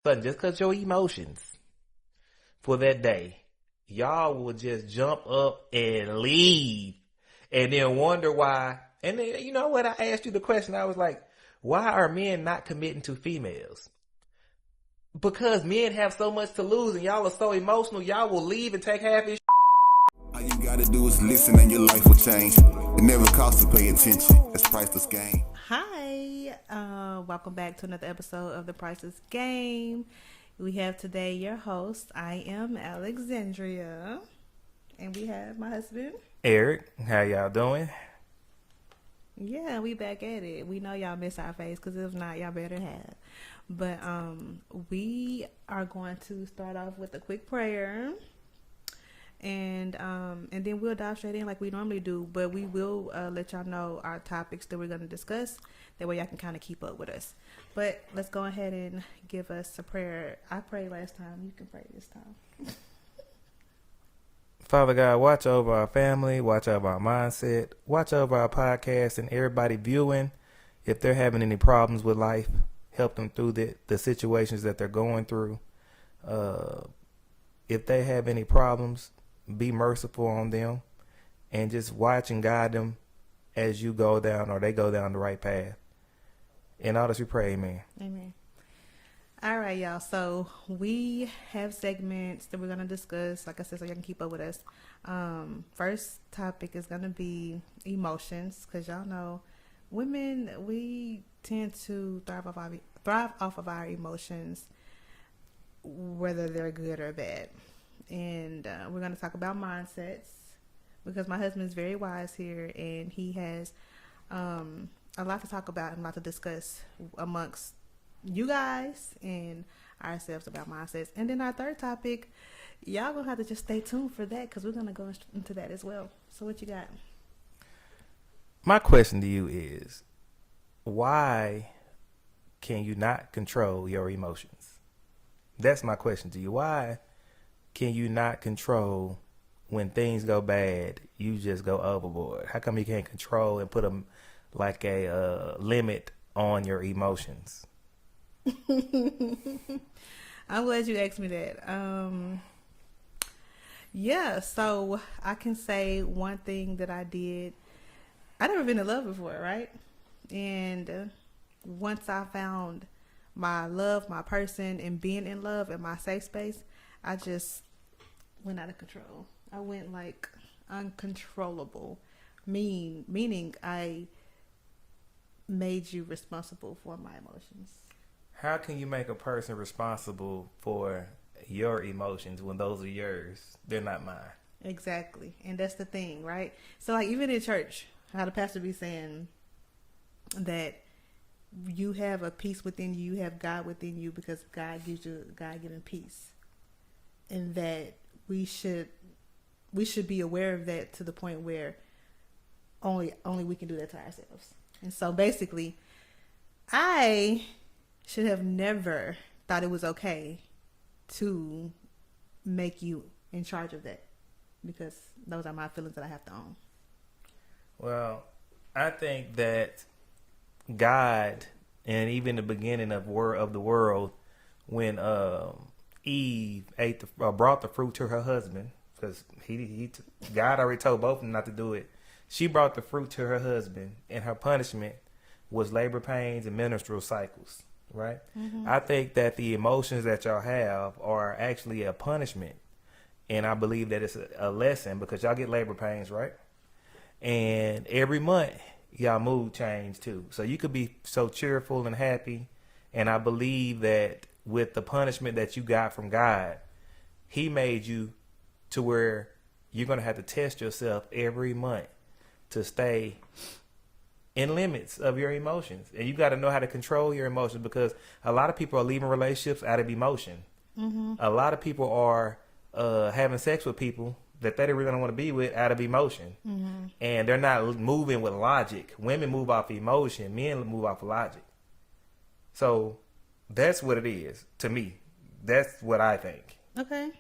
Sudden, just because your emotions for that day, y'all will just jump up and leave and then wonder why. And then, you know what? I asked you the question. I was like, why are men not committing to females? Because men have so much to lose and y'all are so emotional, y'all will leave and take half his. All you gotta do is listen and your life will change. It never costs to pay attention. It's Priceless Game. Hi, welcome back to another episode of the Priceless Game. We have today your host. I am Alexandria, and we have my husband Eric, how y'all doing? Yeah, we back at it. We know y'all miss our face, because if not, y'all better have. But we are going to start off with a quick prayer, and then we'll dive straight in like we normally do. But we will let y'all know our topics that we're going to discuss. That way y'all can kind of keep up with us. But let's go ahead and give us a prayer. I prayed last time. You can pray this time. Father God, watch over our family, watch over our mindset, watch over our podcast and everybody viewing. If they're having any problems with life, help them through the situations that they're going through. If they have any problems, be merciful on them and just watch and guide them as you go down or they go down the right path. In all this we pray, amen. Amen. All right, y'all. So we have segments that we're going to discuss, like I said, so y'all can keep up with us. First topic is going to be emotions, because y'all know women, we tend to thrive off of our emotions, whether they're good or bad. And we're going to talk about mindsets, because my husband is very wise here, and he has a lot to talk about and a lot to discuss amongst you guys and ourselves about mindsets. And then our third topic, y'all gonna have to just stay tuned for that, because we're gonna go into that as well. So what you got? My question to you is, why can you not control your emotions? That's my question to you. Why can you not control when things go bad? You just go overboard. How come you can't control and put a limit on your emotions? I'm glad you asked me that. Yeah, so I can say one thing that I did. I never been in love before, right? And once I found my love, my person, and being in love and my safe space, I just went out of control. I went like uncontrollable, meaning I made you responsible for my emotions. How can you make a person responsible for your emotions when those are yours? They're not mine. Exactly. And that's the thing, right? So like even in church, how the pastor be saying that you have a peace within you, you have God within you, because God gives you God-given peace. And that we should be aware of that, to the point where only we can do that to ourselves. And so basically, I should have never thought it was okay to make you in charge of that, because those are my feelings that I have to own. Well, I think that God, and even the beginning of the world, when Eve brought the fruit to her husband, because God already told both of them not to do it. She brought the fruit to her husband, and her punishment was labor pains and menstrual cycles. Right? Mm-hmm. I think that the emotions that y'all have are actually a punishment. And I believe that it's a lesson, because y'all get labor pains, right? And every month, y'all mood change too. So you could be so cheerful and happy. And I believe that with the punishment that you got from God, He made you to where you're going to have to test yourself every month to stay in limits of your emotions. And you got to know how to control your emotions, because a lot of people are leaving relationships out of emotion. Mm-hmm. A lot of people are having sex with people that they really don't want to be with out of emotion. Mm-hmm. And they're not moving with logic. Women move off emotion. Men move off logic. So that's what it is to me. That's what I think. Okay.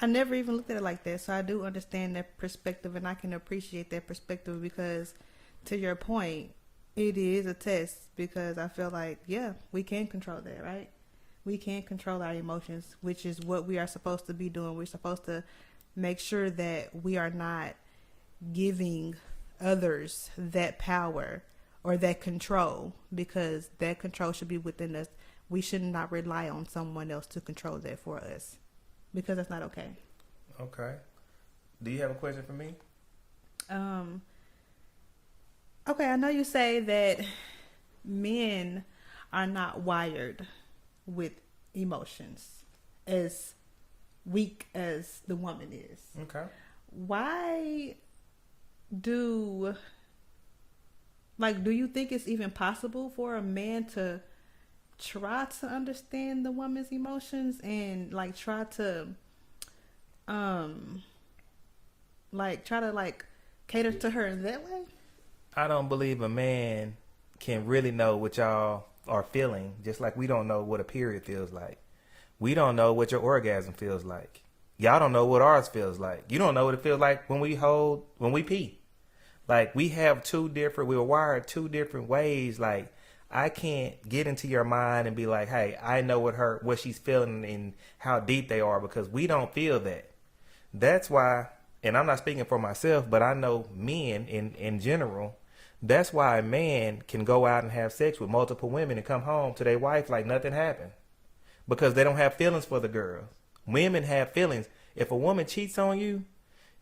I never even looked at it like that. So I do understand that perspective, and I can appreciate that perspective, because to your point, it is a test, because I feel like, yeah, we can control that, right? we can't control our emotions, which is what we are supposed to be doing. We're supposed to make sure that we are not giving others that power or that control, because that control should be within us. We should not rely on someone else to control that for us, because that's not okay. Okay. Do you have a question for me? Okay, I know you say that men are not wired with emotions as weak as the woman is. Okay. Why do you think it's even possible for a man to try to understand the woman's emotions and try to cater to her in that way? I don't believe a man can really know what y'all are feeling, just like we don't know what a period feels like. We don't know what your orgasm feels like. Y'all don't know what ours feels like. You don't know what it feels like when we pee. Like, we're wired two different ways. Like, I can't get into your mind and be like, hey, I know what she's feeling and how deep they are, because we don't feel that. That's why, and I'm not speaking for myself, but I know men in general, that's why a man can go out and have sex with multiple women and come home to their wife like nothing happened, because they don't have feelings for the girls. Women have feelings. If a woman cheats on you,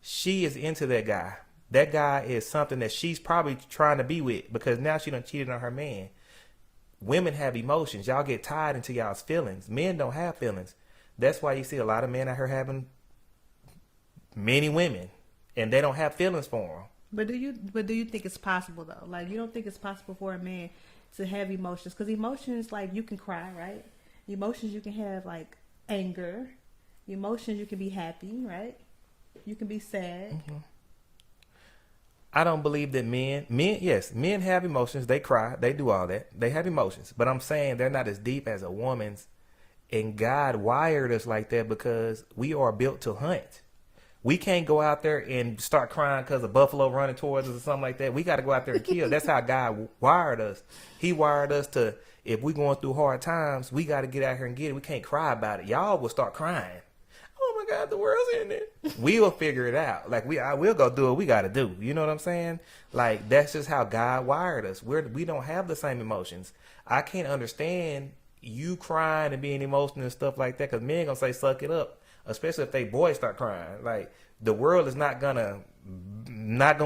she is into that guy. That guy is something that she's probably trying to be with, because now she done cheated on her man. Women have emotions. Y'all get tied into y'all's feelings. Men don't have feelings. That's why you see a lot of men out here having many women, and they don't have feelings for them. But do you think it's possible though? Like, you don't think it's possible for a man to have emotions? Because emotions, like, you can cry, right? Emotions, you can have like anger. Emotions, you can be happy, right? You can be sad. Mm-hmm. I don't believe that men have emotions. They cry. They do all that. They have emotions. But I'm saying they're not as deep as a woman's. And God wired us like that because we are built to hunt. We can't go out there and start crying because a buffalo running towards us or something like that. We got to go out there and kill. That's how God wired us. He wired us to, if we're going through hard times, we got to get out here and get it. We can't cry about it. Y'all will start crying. Oh my God, the world's ending. We'll figure it out. Like, we'll go do what we got to do. You know what I'm saying? Like, that's just how God wired us. We don't have the same emotions. I can't understand you crying and being emotional and stuff like that, because men gonna say suck it up, especially if they boys start crying. Like, the world is not gonna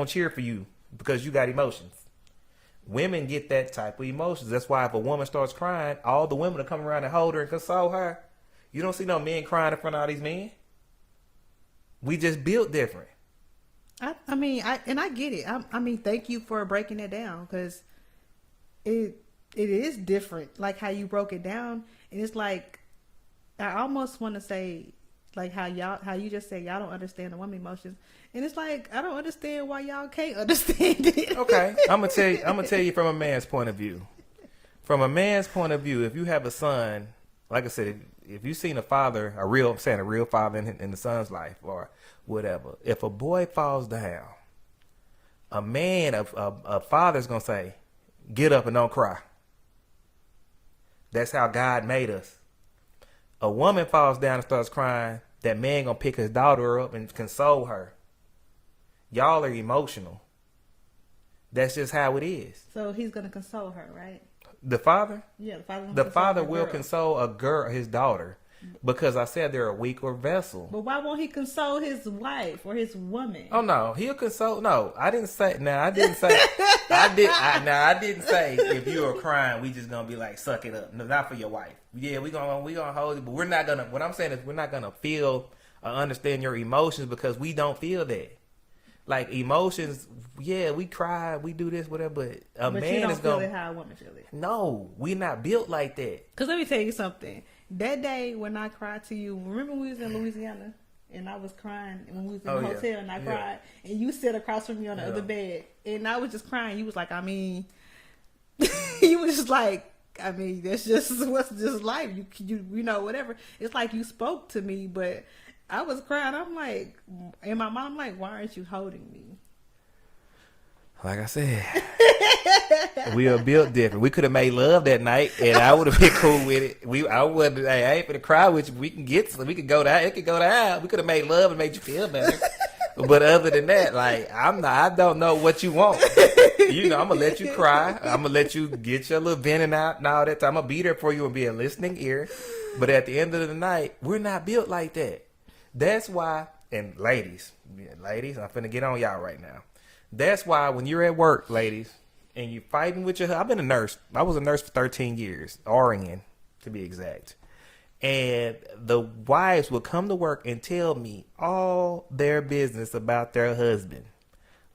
cheer for you because you got emotions. Women get that type of emotions. That's why if a woman starts crying, all the women will come around and hold her and console her. You don't see no men crying in front of all these men. We just built different. I mean, I get it. I mean, thank you for breaking it down, because it is different, like how you broke it down. And it's like, I almost want to say, like how you just said y'all don't understand the woman emotions, and it's like, I don't understand why y'all can't understand it. Okay, I'm gonna tell you from a man's point of view. From a man's point of view, if you have a son, like I said, if you've seen a real father in the son's life or whatever, if a boy falls down, a father's gonna say, get up and don't cry. That's how God made us. A woman falls down and starts crying, that man gonna pick his daughter up and console her. Y'all are emotional. That's just how it is. So he's gonna console her, right? The father? Yeah, the father will console a girl, his daughter, because I said they're a weaker vessel. But why won't he console his wife or his woman? Oh no, he'll console. No, I didn't say. I didn't say if you are crying, we just gonna be like, suck it up. No, not for your wife. Yeah, we gonna hold it, but we're not gonna. What I'm saying is, we're not gonna feel or understand your emotions, because we don't feel that. Like, emotions, yeah, we cry, we do this, whatever, but man is feel it how a woman feel it. No, we not built like that. Because let me tell you something. That day when I cried to you, remember we was in Louisiana and I was crying when we was in the hotel and I cried, and you sat across from me on the other bed and I was just crying. You was like, I mean, you was just like, I mean, that's just what's just life. You know, whatever. It's like you spoke to me, but I was crying. I'm like, in my mind, I'm like, why aren't you holding me? Like I said, we are built different. We could have made love that night, and I would have been cool with it. I wouldn't. Hey, I ain't finna cry with you. We can get some. We could go down. It could go down. We could have made love and made you feel better. But other than that, like I'm not. I don't know what you want. You know, I'm gonna let you cry. I'm gonna let you get your little venting out and all that time. I'm gonna be there for you and be a listening ear. But at the end of the night, we're not built like that. That's why. And ladies, I'm finna get on y'all right now. That's why when you're at work, ladies, and you're fighting with your husband. I've been a nurse. I was a nurse for 13 years, RN to be exact. And the wives would come to work and tell me all their business about their husband.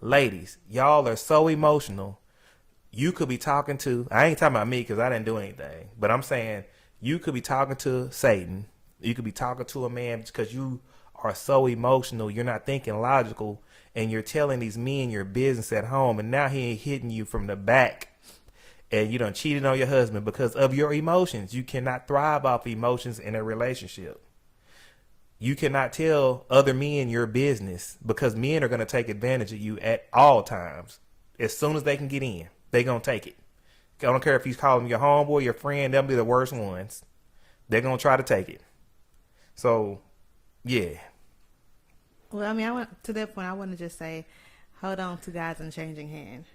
Ladies, y'all are so emotional. You could be talking to, I ain't talking about me because I didn't do anything, but I'm saying you could be talking to Satan. You could be talking to a man because you are so emotional. You're not thinking logical. And you're telling these men your business at home, and now he ain't hitting you from the back, and you done cheated on your husband because of your emotions. You cannot thrive off emotions in a relationship. You cannot tell other men your business because men are going to take advantage of you at all times. As soon as they can get in, they going to take it. I don't care if he's calling your homeboy, your friend, they'll be the worst ones. They're going to try to take it. So, yeah. Well, I mean, I went to that point. I want to just say, hold on to God's unchanging hand.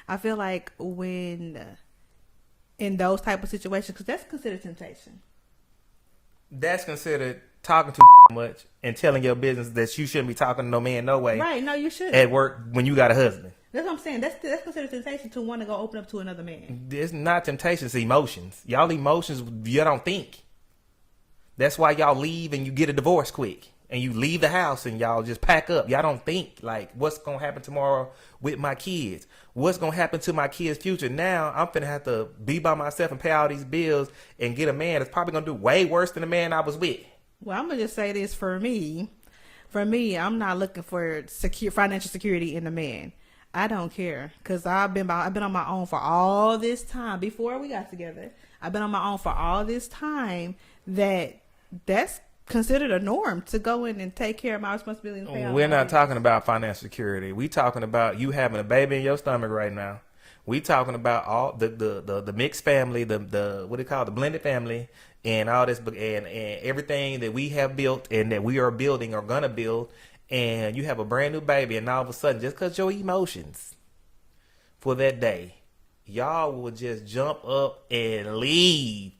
I feel like when in those type of situations, because that's considered temptation. That's considered talking too much and telling your business that you shouldn't be talking to no man no way. Right? No, you shouldn't. At work when you got a husband. That's what I'm saying. That's considered temptation to want to go open up to another man. It's not temptation. It's emotions. Y'all emotions. You don't think. That's why y'all leave and you get a divorce quick. And you leave the house and y'all just pack up. Y'all don't think like what's going to happen tomorrow with my kids. What's going to happen to my kids' future. Now I'm finna have to be by myself and pay all these bills and get a man that's probably going to do way worse than the man I was with. Well, I'm going to just say this for me. For me, I'm not looking for financial security in a man. I don't care because I've been on my own for all this time before we got together. I've been on my own for all this time that's considered a norm to go in and take care of my responsibilities. We're not talking about financial security. We talking about you having a baby in your stomach right now. We talking about all the mixed family, the what do you call it, the blended family, and all this, and everything that we have built and that we are building or gonna build. And you have a brand new baby, and all of a sudden, just because your emotions for that day, y'all will just jump up and leave,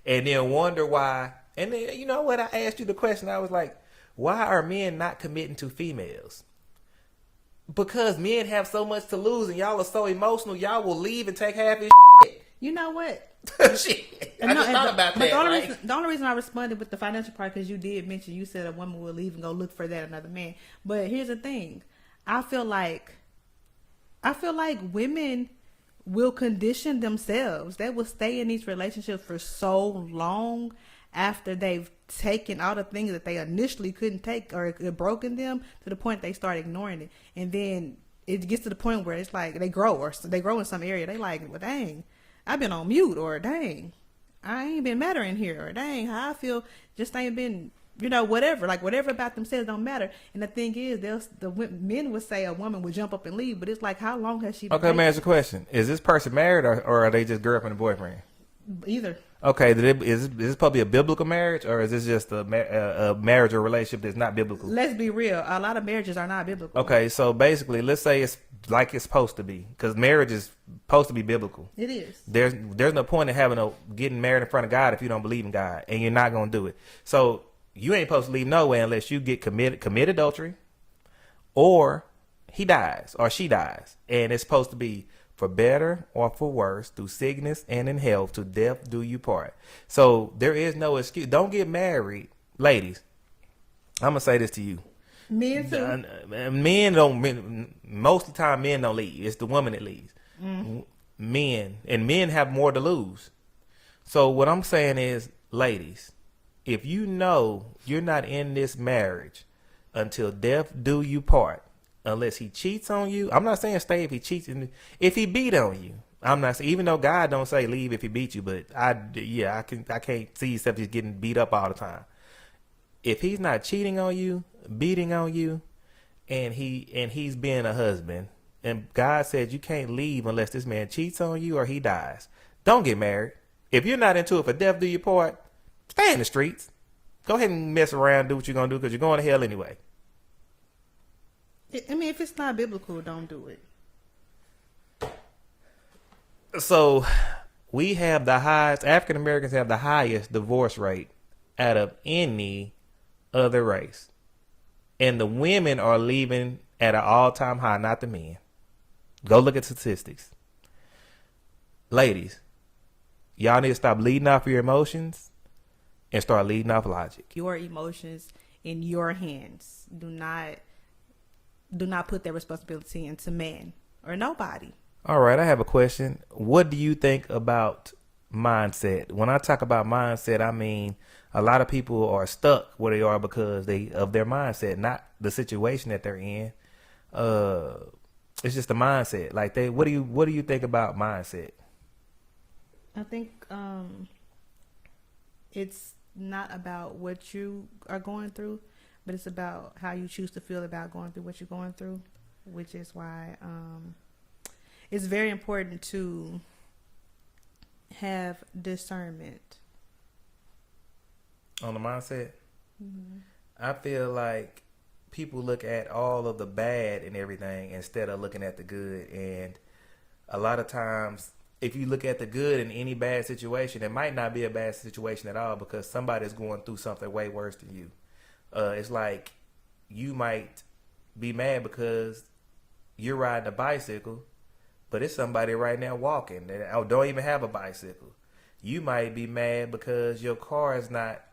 and then wonder why. And then, you know what? I asked you the question. I was like, why are men not committing to females? Because men have so much to lose, and y'all are so emotional. Y'all will leave and take half his shit. You know what? Shit. I just thought about that. The only reason I responded with the financial part, because you did mention, you said a woman will leave and go look for that another man. But here's the thing. I feel like women will condition themselves. They will stay in these relationships for so long after they've taken all the things that they initially couldn't take or it broken them to the point they start ignoring it. And then it gets to the point where it's like they grow in some area. They like, well, dang, I've been on mute, or dang, I ain't been mattering here, or dang, how I feel just ain't been, whatever. Like whatever about themselves don't matter. And the thing is, men would say a woman would jump up and leave, but it's like, how long has she been? Okay, let me ask you a question. Is this person married or are they just girlfriend and boyfriend? Either. Okay, is this probably a biblical marriage, or is this just a marriage or relationship that's not biblical? Let's be real. A lot of marriages are not biblical. Okay, so basically, let's say it's like it's supposed to be, because marriage is supposed to be biblical. It is. There's no point in getting married in front of God if you don't believe in God, and you're not gonna do it. So you ain't supposed to leave nowhere unless you get commit adultery, or he dies or she dies, and it's supposed to be for better or for worse, through sickness and in health, to death do you part. So there is no excuse. Don't get married, ladies. I'm gonna say this to you. Men too. Most of the time, men don't leave. It's the woman that leaves. Mm-hmm. Men have more to lose. So what I'm saying is, ladies, if you know you're not in this marriage until death do you part, unless he cheats on you. I'm not saying stay if he cheats. If he beat on you, I'm not saying, even though God don't say leave if he beat you, but I can't see except he's getting beat up all the time. If he's not cheating on you, beating on you, and he's being a husband, and God said you can't leave unless this man cheats on you or he dies. Don't get married. If you're not into it for death do your part, stay in the streets. Go ahead and mess around, do what you're going to do because you're going to hell anyway. I mean, if it's not biblical, don't do it. So we have the highest, African Americans have the highest divorce rate out of any other race. And the women are leaving at an all-time high, not the men. Go look at statistics. Ladies, y'all need to stop leading off your emotions and start leading off logic. Your emotions in your hands. Do not put that responsibility into man or nobody. All right, I have a question. What do you think about mindset? When I talk about mindset, I mean a lot of people are stuck where they are because of their mindset, not the situation that they're in. It's just the mindset. Like what do you think about mindset? I think it's not about what you are going through, but it's about how you choose to feel about going through what you're going through, which is why it's very important to have discernment. On the mindset? Mm-hmm. I feel like people look at all of the bad and everything instead of looking at the good. And a lot of times, if you look at the good in any bad situation, it might not be a bad situation at all because somebody's going through something way worse than you. It's like you might be mad because you're riding a bicycle, but it's somebody right now walking that don't even have a bicycle. You might be mad because your car is not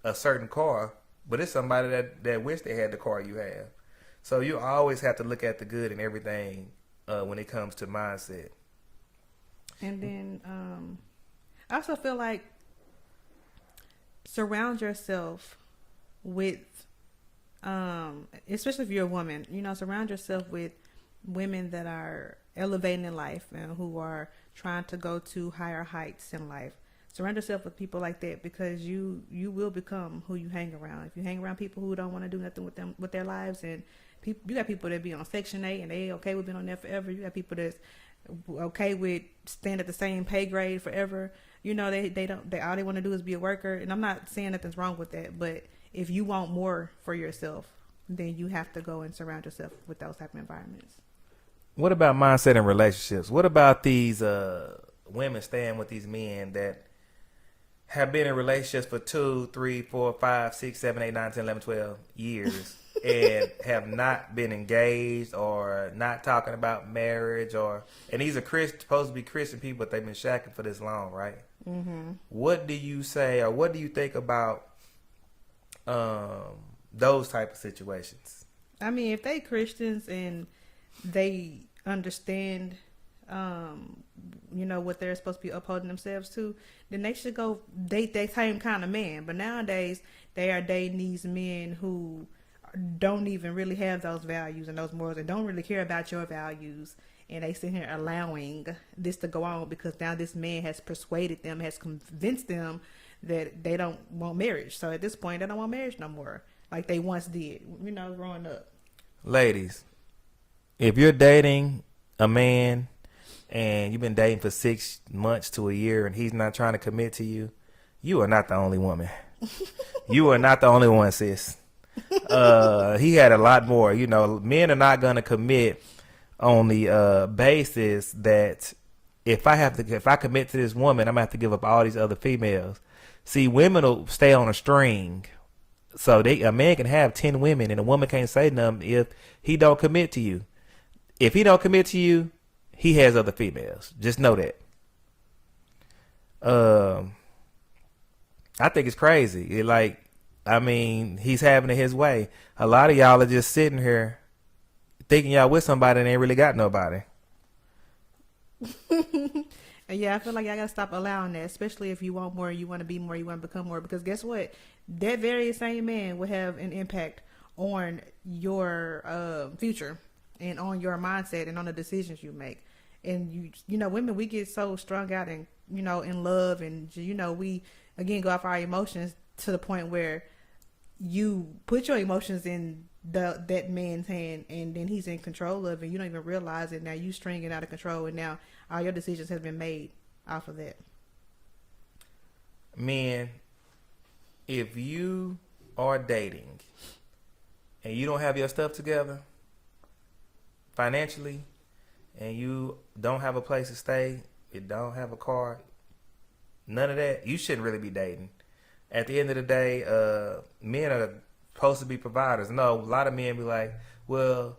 a certain car, but it's somebody that wish they had the car you have. So you always have to look at the good in everything when it comes to mindset. And then I also feel like surround yourself with, especially if you're a woman, surround yourself with women that are elevating in life and who are trying to go to higher heights in life. Surround yourself with people like that because you will become who you hang around. If you hang around people who don't want to do nothing with their lives, and you got people that be on Section 8 and they okay with being on there forever. You got people that's okay with staying at the same pay grade forever. They all they want to do is be a worker. And I'm not saying nothing's wrong with that, but if you want more for yourself, then you have to go and surround yourself with those type of environments. What about mindset in relationships? What about these women staying with these men that have been in relationships for 2, 3, 4, 5, 6, 7, 8, 9, 10, 11, 12 years and have not been engaged or not talking about marriage and these are supposed to be Christian people, but they've been shacking for this long, right? Mm-hmm. What do you say or what do you think about those type of situations? I mean, if they Christians and they understand what they're supposed to be upholding themselves to, then they should go date that same kind of man. But nowadays they are dating these men who don't even really have those values and those morals and don't really care about your values, and they sit here allowing this to go on because now this man has persuaded them, has convinced them that they don't want marriage. So at this point they don't want marriage no more like they once did, growing up. Ladies, if you're dating a man and you've been dating for 6 months to a year and he's not trying to commit to you, you are not the only woman. You are not the only one, sis. He had a lot more. Men are not going to commit on the basis that if I commit to this woman, I'm going to have to give up all these other females. See, women will stay on a string. So a man can have 10 women and a woman can't say nothing if he don't commit to you. If he don't commit to you, he has other females. Just know that. I think it's crazy. He's having it his way. A lot of y'all are just sitting here thinking y'all with somebody and ain't really got nobody. Yeah, I feel like y'all gotta stop allowing that, especially if you want more, you want to be more, you want to become more. Because guess what? That very same man will have an impact on your future and on your mindset and on the decisions you make. And women, we get so strung out and in love, and we again go off our emotions to the point where you put your emotions in that man's hand, and then he's in control of it. You don't even realize it. Now you stringing out of control, and now all your decisions have been made off of that. Men, if you are dating and you don't have your stuff together financially, and you don't have a place to stay, you don't have a car, none of that, you shouldn't really be dating. At the end of the day, men are supposed to be providers. No, a lot of men be like, well,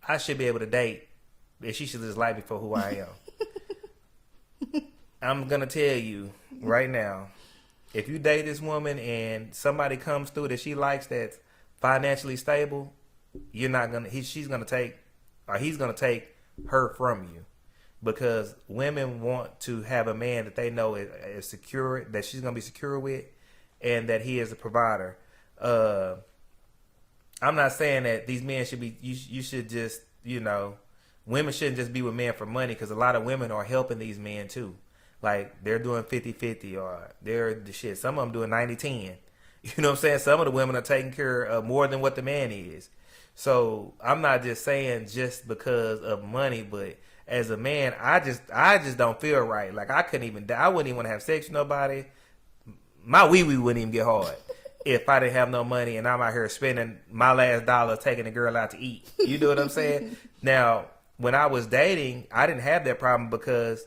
I should be able to date, and she should just like me for who I am. I'm going to tell you right now, if you date this woman and somebody comes through that she likes that's financially stable, you're not going to, she's going to take, or he's going to take her from you. Because women want to have a man that they know is secure, that she's going to be secure with, and that he is a provider. I'm not saying that these men should be, you should just, women shouldn't just be with men for money, because a lot of women are helping these men too. Like, they're doing 50-50, or they're the shit. Some of them doing 90-10. You know what I'm saying? Some of the women are taking care of more than what the man is. So I'm not just saying just because of money, but as a man, I just don't feel right. Like, I wouldn't even want to have sex with nobody. My wee-wee wouldn't even get hard if I didn't have no money and I'm out here spending my last dollar taking a girl out to eat. You know what I'm saying? Now, when I was dating, I didn't have that problem because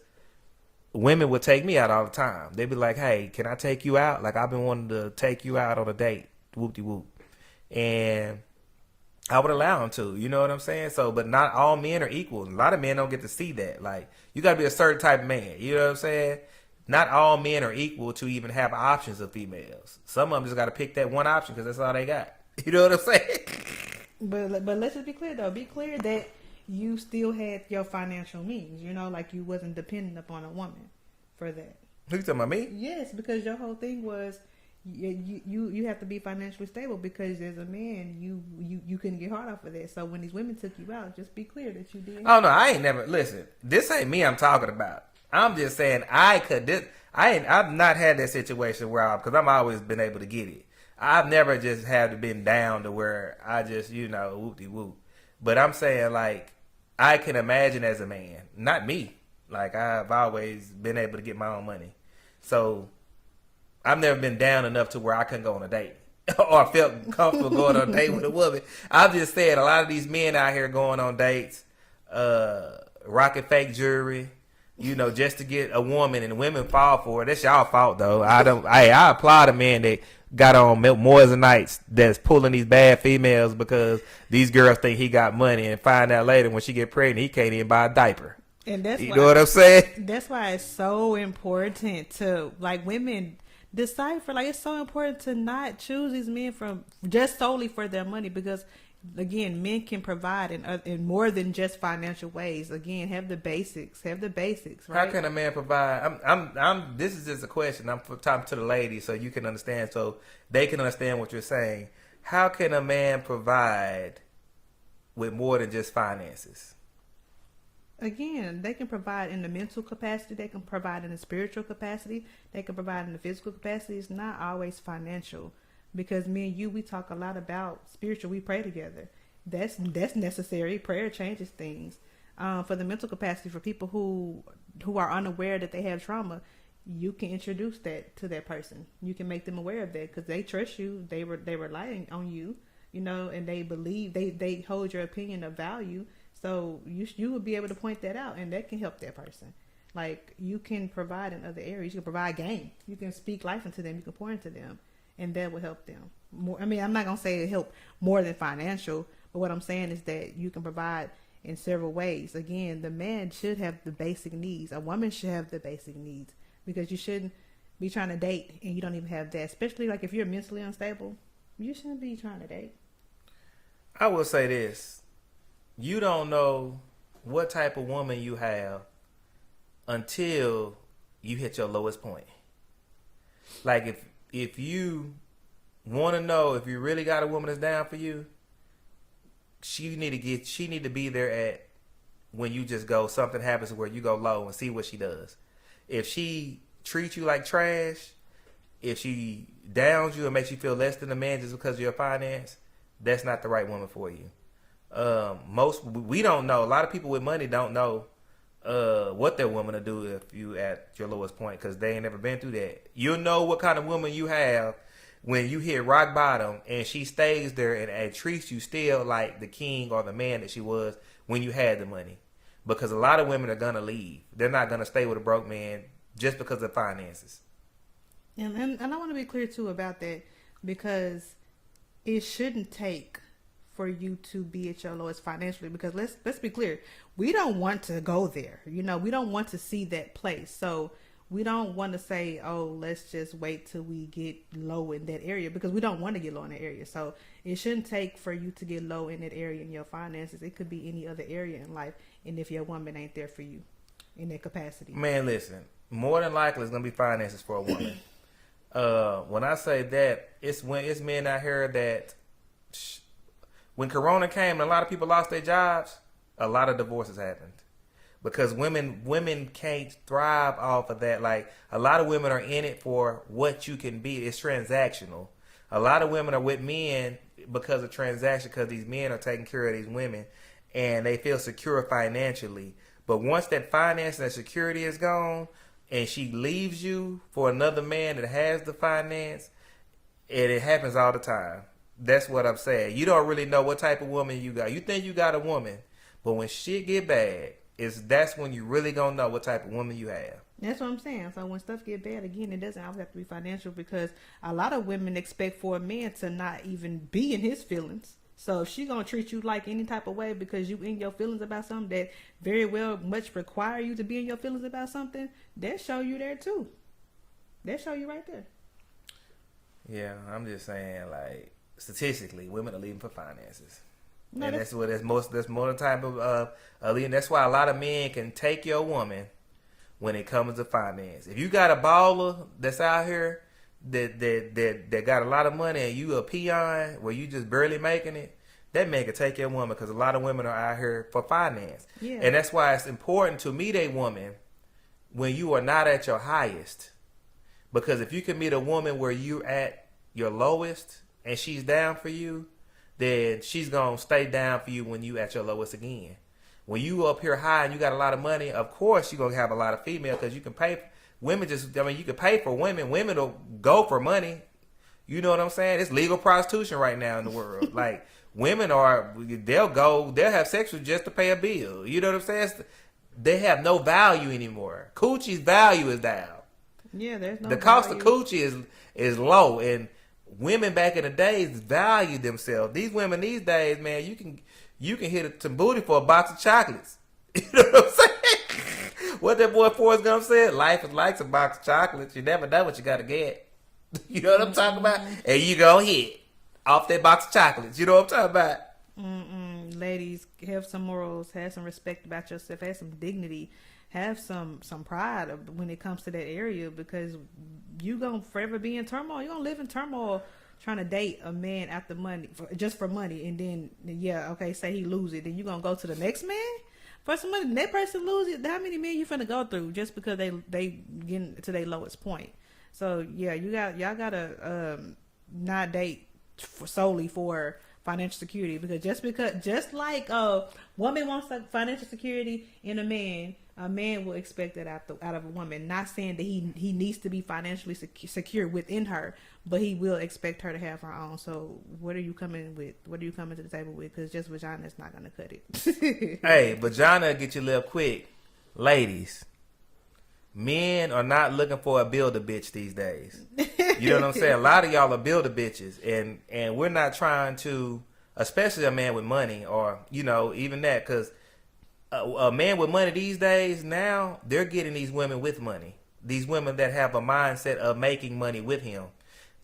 women would take me out all the time. They'd be like, hey, can I take you out? Like, I've been wanting to take you out on a date. Whoop-de-whoop. And I would allow them to, you know what I'm saying? So, but not all men are equal. A lot of men don't get to see that. Like, you got to be a certain type of man. You know what I'm saying? Not all men are equal to even have options of females. Some of them just got to pick that one option because that's all they got. You know what I'm saying? But let's just be clear, though. Be clear that you still had your financial means. Like you wasn't dependent upon a woman for that. Who you talking about, me? Yes, because your whole thing was you have to be financially stable, because as a man you couldn't get hard off of that. So when these women took you out, just be clear that you did. Oh no, I ain't never, listen, this ain't me I'm talking about. I'm just saying I've not had that situation where because I'm always been able to get it. I've never just had to been down to where I just whoop-de-whoop. But I'm saying, like, I can imagine as a man, not me. Like, I've always been able to get my own money. So I've never been down enough to where I couldn't go on a date or felt comfortable going on a date with a woman. I'm just saying, a lot of these men out here going on dates, rocking fake jewelry, just to get a woman, and women fall for it. That's y'all fault, though. I applaud a man that got on Moors Nights that's pulling these bad females because these girls think he got money, and find out later when she get pregnant, he can't even buy a diaper. And that's you know what I'm saying? That's why it's so important to, like, women decipher. Like, it's so important to not choose these men from just solely for their money, because again, men can provide in more than just financial ways. Again, have the basics, right? How can a man provide? This is just a question. I'm talking to the ladies so you can understand, so they can understand what you're saying. How can a man provide with more than just finances? Again, they can provide in the mental capacity. They can provide in the spiritual capacity. They can provide in the physical capacity. It's not always financial. Because me and you, we talk a lot about spiritual. We pray together. That's necessary. Prayer changes things. For the mental capacity, for people who are unaware that they have trauma, you can introduce that to that person. You can make them aware of that, because they trust you. They rely on you, and they believe they hold your opinion of value. So you would be able to point that out, and that can help that person. Like, you can provide in other areas. You can provide game. You can speak life into them. You can pour into them. And that will help them more. I mean, I'm not going to say it help more than financial, but what I'm saying is that you can provide in several ways. Again, the man should have the basic needs. A woman should have the basic needs, because you shouldn't be trying to date and you don't even have that. Especially like if you're mentally unstable, you shouldn't be trying to date. I will say this. You don't know what type of woman you have until you hit your lowest point. Like, if you want to know if you really got a woman that's down for you, she need to be there at when you just go, something happens where you go low, and see what she does. If she treats you like trash, if she downs you and makes you feel less than a man just because of your finance, that's not the right woman for you. We don't know. A lot of people with money don't know what their woman will do if you at your lowest point, because they ain't never been through that. You'll know what kind of woman you have when you hit rock bottom and she stays there and treats you still like the king or the man that she was when you had the money. Because a lot of women are gonna leave. They're not gonna stay with a broke man just because of finances. And I want to be clear too about that, because it shouldn't take for you to be at your lowest financially, because let's be clear, we don't want to go there. We don't want to see that place. So we don't want to say, oh, let's just wait till we get low in that area, because we don't want to get low in that area. So it shouldn't take for you to get low in that area in your finances. It could be any other area in life, and if your woman ain't there for you in that capacity. Man, listen, more than likely it's gonna be finances for a woman. When I say that, it's men out here that when Corona came and a lot of people lost their jobs, a lot of divorces happened. Because women can't thrive off of that. Like, a lot of women are in it for what you can be. It's transactional. A lot of women are with men because of transaction, because these men are taking care of these women and they feel secure financially. But once that finance and that security is gone and she leaves you for another man that has the finance, and it happens all the time. That's what I'm saying. You don't really know what type of woman you got. You think you got a woman, but when shit get bad, that's when you really gonna know what type of woman you have. That's what I'm saying. So when stuff get bad, again, it doesn't always have to be financial, because a lot of women expect for a man to not even be in his feelings. So if she gonna treat you like any type of way because you in your feelings about something that very well much require you to be in your feelings about something, that show you there too. That show you right there. Yeah, I'm just saying, like, statistically, women are leaving for finances. No, And that's more the type of leading. That's why a lot of men can take your woman when it comes to finance. If you got a baller that's out here that got a lot of money and you a peon where you just barely making it, that man can take your woman, because a lot of women are out here for finance. Yeah. And that's why it's important to meet a woman when you are not at your highest. Because if you can meet a woman where you're at your lowest and she's down for you, then she's going to stay down for you when you at your lowest again. When you up here high and you got a lot of money, of course you're going to have a lot of female, because you can pay. Women you can pay for women. Women will go for money. You know what I'm saying? It's legal prostitution right now in the world. Like, women they'll have sex with just to pay a bill. You know what I'm saying? They have no value anymore. Coochie's value is down. Yeah, there's no The cost value. of coochie is low, and women back in the days valued themselves. These women these days, man, you can hit some booty for a box of chocolates. You know what I'm saying? What that boy Forrest Gump said, life is like a box of chocolates. You never know what you got to get. You know what I'm talking about? And you go hit off that box of chocolates. You know what I'm talking about? Ladies, have some morals, have some respect about yourself, have some dignity, have some pride when it comes to that area, because you gonna forever be in turmoil. You're gonna live in turmoil trying to date a man after money, just for money, and then say he lose it, then you gonna go to the next man for some money. That person lose it. How many men you finna go through just because they get to their lowest point? So yeah, y'all gotta not date solely for financial security, because just like a woman wants financial security in a man will expect that out of a woman. Not saying that he needs to be financially secure within her, but he will expect her to have her own. So what are you coming with? What are you coming to the table with? Because just vagina is not going to cut it. Hey, vagina will get you left quick. Ladies, men are not looking for a builder bitch these days. You know what I'm saying? A lot of y'all are builder bitches, and we're not trying to, especially a man with money, or even that, because a man with money these days, now they're getting these women with money. These women that have a mindset of making money with him.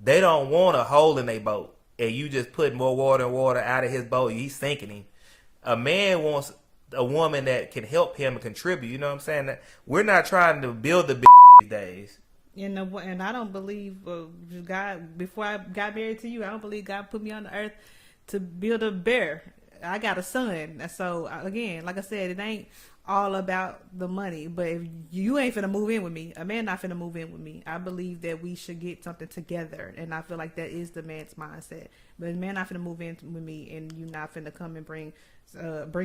They don't want a hole in their boat, and you just put more water and water out of his boat. He's sinking him. A man wants a woman that can help him and contribute. You know what I'm saying? We're not trying to build the bitch these days. And I don't believe God, before I got married to you, I don't believe God put me on the earth to build a bear. I got a son. So again, like I said, it ain't all about the money. But if you ain't finna move in with me, a man not finna move in with me. I believe that we should get something together, and I feel like that is the man's mindset. But a man not finna move in with me, and you not finna come and bring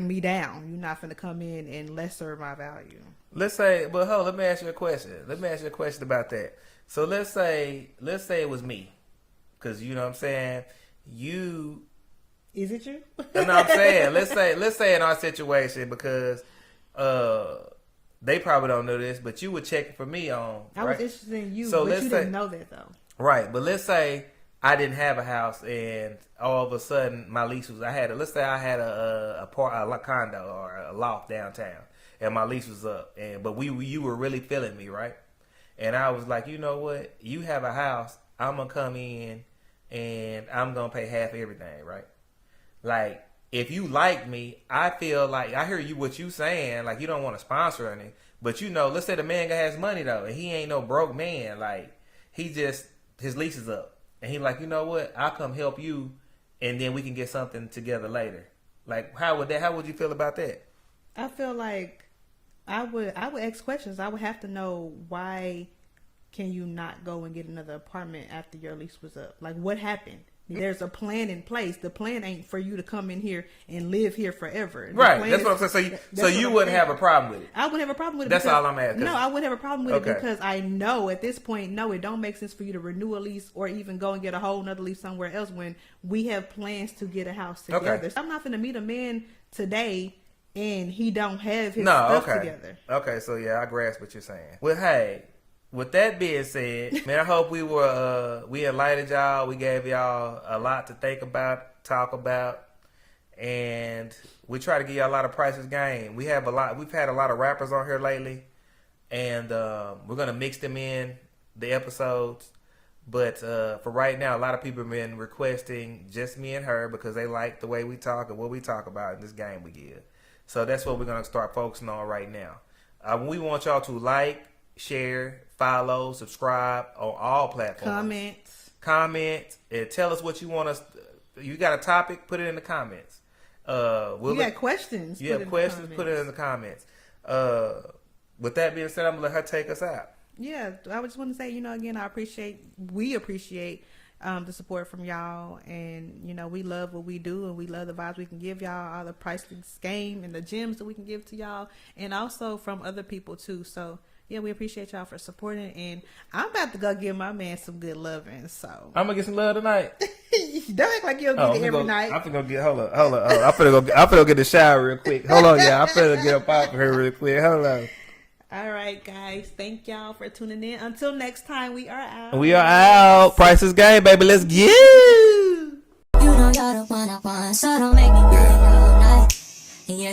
me down. You not finna come in and lesser my value. Let's say, but hold, let me ask you a question. Let me ask you a question about that. So let's say it was me, because you know what I'm saying. You. Is it you? No, I'm saying let's say in our situation, because they probably don't know this, but you were checking for me on. I right? was interested in you, So but you didn't know that though. Right, but let's say I didn't have a house, and all of a sudden my lease was. Let's say I had a condo or a loft downtown, and my lease was up, but you were really feeling me, right? And I was like, you know what? You have a house. I'm gonna come in, and I'm gonna pay half of everything, right? Like, if you like me, I feel like I hear you what you saying. Like, you don't want to sponsor anything, but you know, let's say the man has money though, and he ain't no broke man. Like, his lease is up, and he like, you know what? I'll come help you, and then we can get something together later. Like, how would you feel about that? I feel like I would ask questions. I would have to know, why can you not go and get another apartment after your lease was up? Like, what happened? There's a plan in place. The plan ain't for you to come in here and live here forever. Right. That's what I'm saying. So you wouldn't have a problem with it. I wouldn't have a problem with it. That's all I'm asking. No, I wouldn't have a problem with it because I know at this point, no, it don't make sense for you to renew a lease or even go and get a whole nother lease somewhere else when we have plans to get a house together. Okay. So I'm not going to meet a man today and he don't have his stuff together. Okay, so yeah, I grasp what you're saying. Well, hey, with that being said, man, I hope we enlightened y'all. We gave y'all a lot to think about, talk about, and we try to give y'all a lot of Priceless Game. We've had a lot of rappers on here lately, and we're gonna mix them in the episodes. But for right now, a lot of people have been requesting just me and her because they like the way we talk and what we talk about in this game we give. So that's what we're gonna start focusing on right now. We want y'all to like, share, follow, subscribe on all platforms. Comment, and tell us what you want us. You got a topic? Put it in the comments. You got questions? You have questions? Put it in the comments. With that being said, I'm gonna let her take us out. Yeah, I just want to say, again, we appreciate the support from y'all, and we love what we do, and we love the vibes we can give y'all, all the Priceless Game and the gems that we can give to y'all, and also from other people too. So yeah, we appreciate y'all for supporting, and I'm about to go give my man some good loving. So I'm gonna get some love tonight. Don't act like you'll get it every night. I'm gonna get hold up. I'm gonna go get the shower real quick. Hold on, yeah, I'm gonna get up out of here real quick. Hold on. All right, guys. Thank y'all for tuning in. Until next time, we are out. We are out. Priceless Game, baby. Let's get. You know you're the one I want, so don't make me wait all night. Yeah.